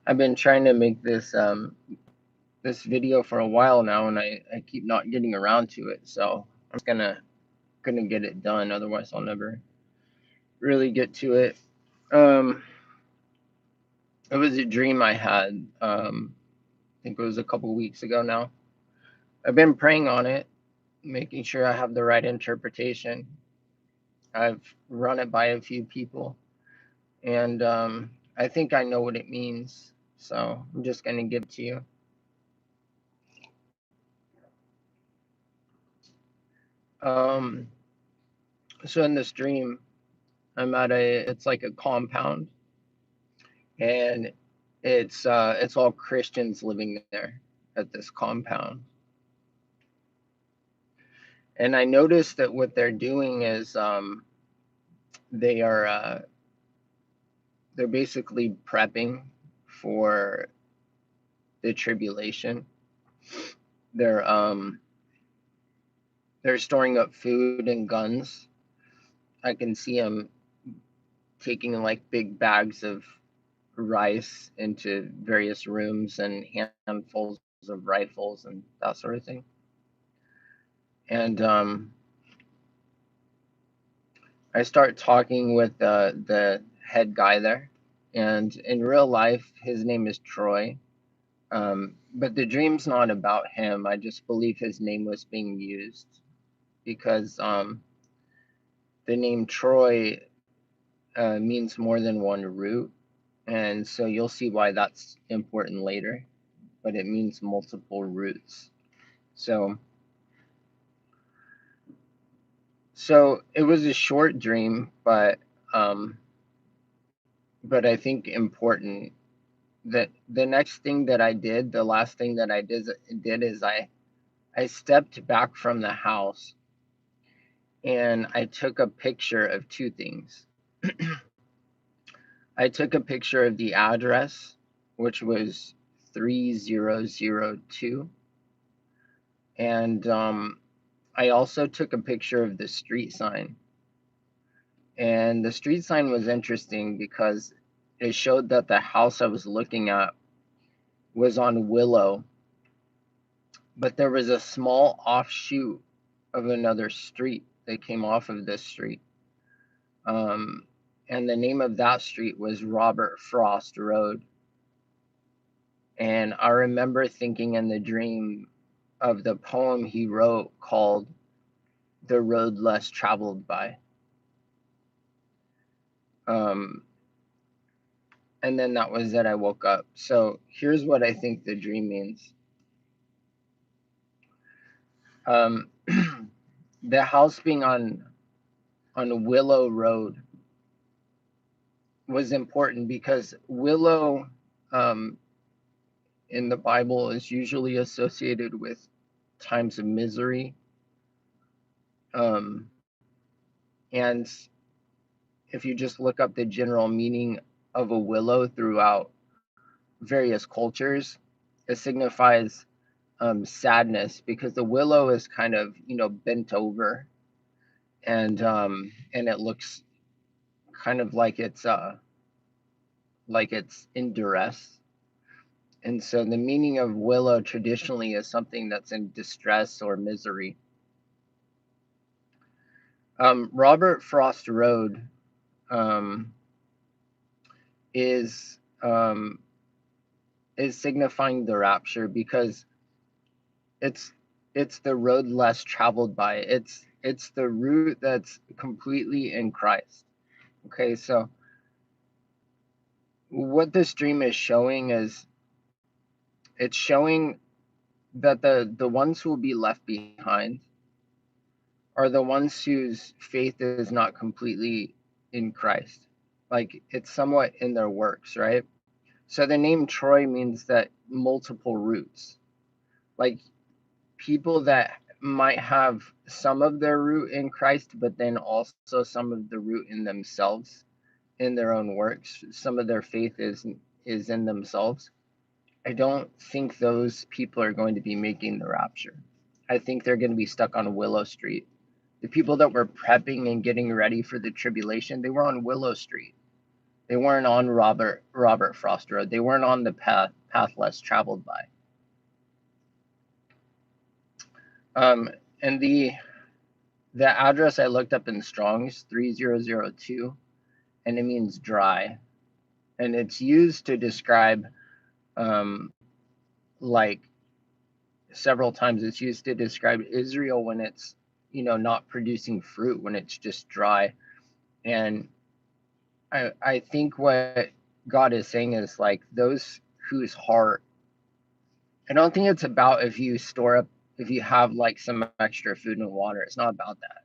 I've been trying to make this video for a while now, and I keep not getting around to it. So I'm just gonna get it done. Otherwise, I'll never really get to it. Um, it was a dream I had. I think it was a couple weeks ago now. I've been praying on it, making sure I have the right interpretation. I've run it by a few people, and I think I know what it means. So I'm just gonna give it to you. Um, so in this dream, I'm at it's like a compound, and it's all Christians living there at this compound. And I noticed that what they're doing is they are they're basically prepping for the tribulation. They're um they're storing up food and guns. I can see them taking like big bags of rice into various rooms and handfuls of rifles and that sort of thing. And I start talking with the head guy there, and in real life, his name is Troy. But the dream's not about him. I just believe his name was being used because the name Troy means more than one root, and so you'll see why that's important later. But it means multiple roots. So, so it was a short dream, um, but I think important. The next thing that I did, the last thing that I did is I stepped back from the house and I took a picture of two things. I took a picture of the address, which was 3002, and I also took a picture of the street sign. And the street sign was interesting because it showed that the house I was looking at was on Willow, but there was a small offshoot of another street that came off of this street. Um, and the name of that street was Robert Frost Road. And I remember thinking in the dream of the poem he wrote called The Road Less Traveled By. Um, and then that was it. I woke up. So here's what I think the dream means. Um, the house being on Willow Road was important because Willow um, in the Bible is usually associated with times of misery. Um, and if you just look up the general meaning of a willow throughout various cultures, it signifies sadness because the willow is kind of bent over, and it looks kind of like it's in duress. And so the meaning of willow traditionally is something that's in distress or misery. Robert Frost Road um, is um, is signifying the rapture because it's it's the road less traveled by. It's the route that's completely in Christ. Okay, so what this dream is showing is it's showing that the ones who will be left behind are the ones whose faith is not completely in Christ. Like it's somewhat in their works, right? So the name Troy means that multiple roots. Like people that might have some of their root in Christ, but then also some of the root in themselves, in their own works. Some of their faith is in themselves. I don't think those people are going to be making the rapture. I think they're going to be stuck on Willow Street. The people that were prepping and getting ready for the tribulation, they were on Willow Street. They weren't on Robert Frost Road. They weren't on the path less traveled by. And the address I looked up in Strong's 3002, and it means dry, and it's used to describe like several times. It's used to describe Israel when it's not producing fruit, when it's just dry. And I think what God is saying is like those whose heart, I don't think it's about if you have like some extra food and water. It's not about that.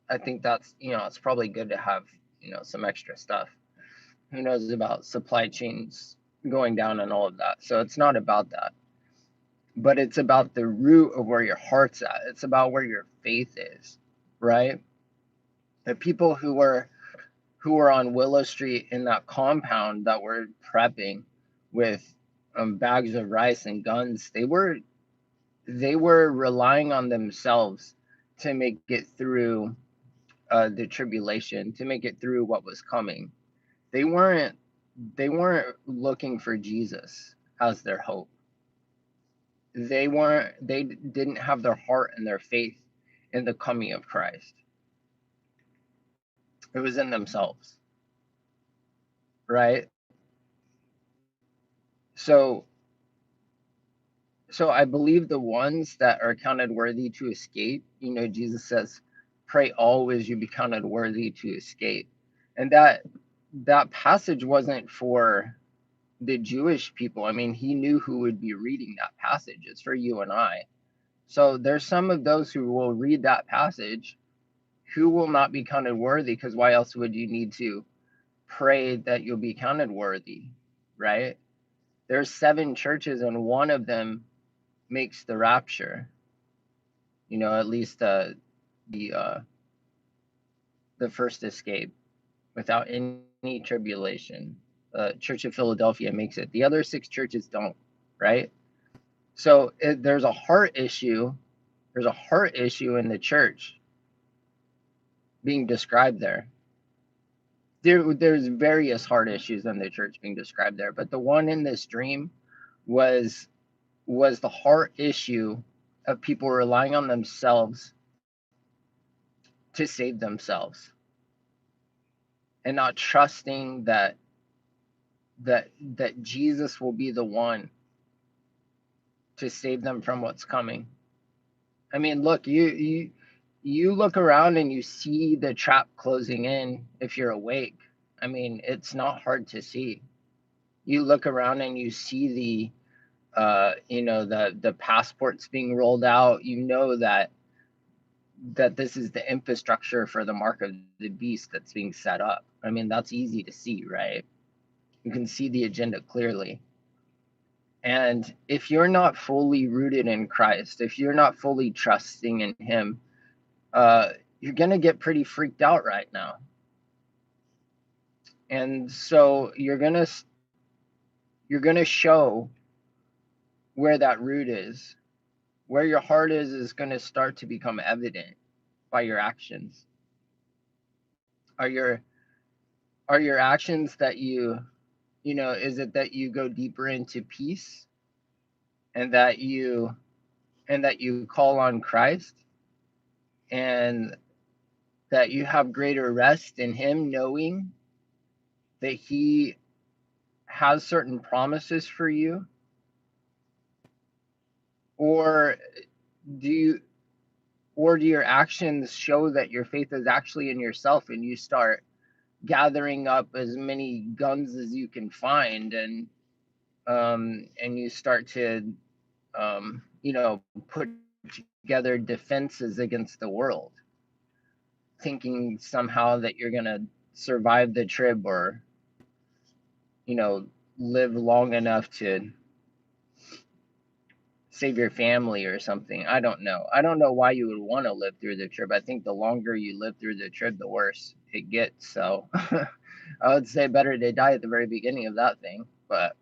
I think that's, it's probably good to have, some extra stuff. Who knows about supply chains going down and all of that. So it's not about that. But it's about the root of where your heart's at. It's about where your faith is, right? The people who were on Willow Street in that compound that were prepping with bags of rice and guns, they were relying on themselves to make it through the tribulation, to make it through what was coming. They weren't looking for Jesus as their hope. They didn't have their heart and their faith in the coming of Christ. It was in themselves, right? So I believe the ones that are counted worthy to escape, Jesus says, pray always you be counted worthy to escape. And that passage wasn't for the Jewish people. I mean, he knew who would be reading that passage. It's for you and I. So there's some of those who will read that passage who will not be counted worthy, because why else would you need to pray that you'll be counted worthy, right? There's 7 churches and one of them makes the rapture. At least the first escape without any tribulation. Church of Philadelphia makes it. The other 6 churches don't, right? So there's a heart issue. There's a heart issue in the church being described there. There's various heart issues in the church being described there, but the one in this dream was the heart issue of people relying on themselves to save themselves and not trusting that Jesus will be the one to save them from what's coming. I mean, look, you look around and you see the trap closing in if you're awake. I mean, it's not hard to see. You look around and you see the passports being rolled out. That this is the infrastructure for the mark of the beast that's being set up. I mean, that's easy to see, right? You can see the agenda clearly. And if you're not fully rooted in Christ, if you're not fully trusting in him, you're going to get pretty freaked out right now. And so you're going to show where that root is. Where your heart is going to start to become evident by your actions. Are your actions that is it that you go deeper into peace and that you call on Christ and that you have greater rest in him, knowing that he has certain promises for you? Or do your actions show that your faith is actually in yourself and you start gathering up as many guns as you can find and you start to put together defenses against the world, thinking somehow that you're going to survive the trib or live long enough to save your family or something. I don't know why you would want to live through the trib. I think the longer you live through the trib, the worse it gets. So I would say better to die at the very beginning of that thing. But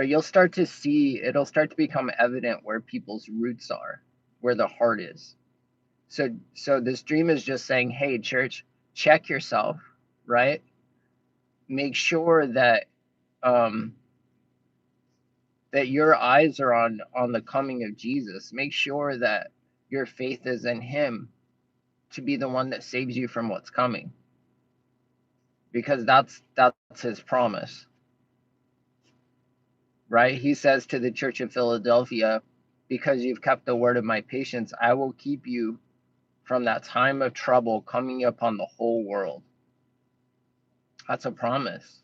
you'll start to see, it'll start to become evident where people's roots are, where the heart is. So this dream is just saying, hey, church, check yourself, right? make sure that um, that your eyes are on the coming of Jesus. Make sure that your faith is in Him to be the one that saves you from what's coming, because that's His promise, right? He says to the church of Philadelphia, because you've kept the word of my patience, I will keep you from that time of trouble coming upon the whole world. That's a promise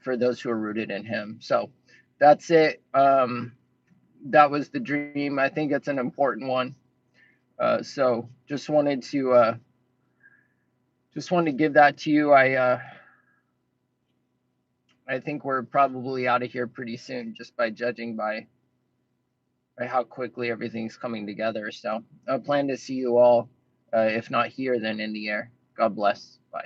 for those who are rooted in Him. So that's it. That was the dream. I think it's an important one. So just wanted to give that to you. I think we're probably out of here pretty soon, just by judging by how quickly everything's coming together. So I plan to see you all, if not here, then in the air. God bless. Bye.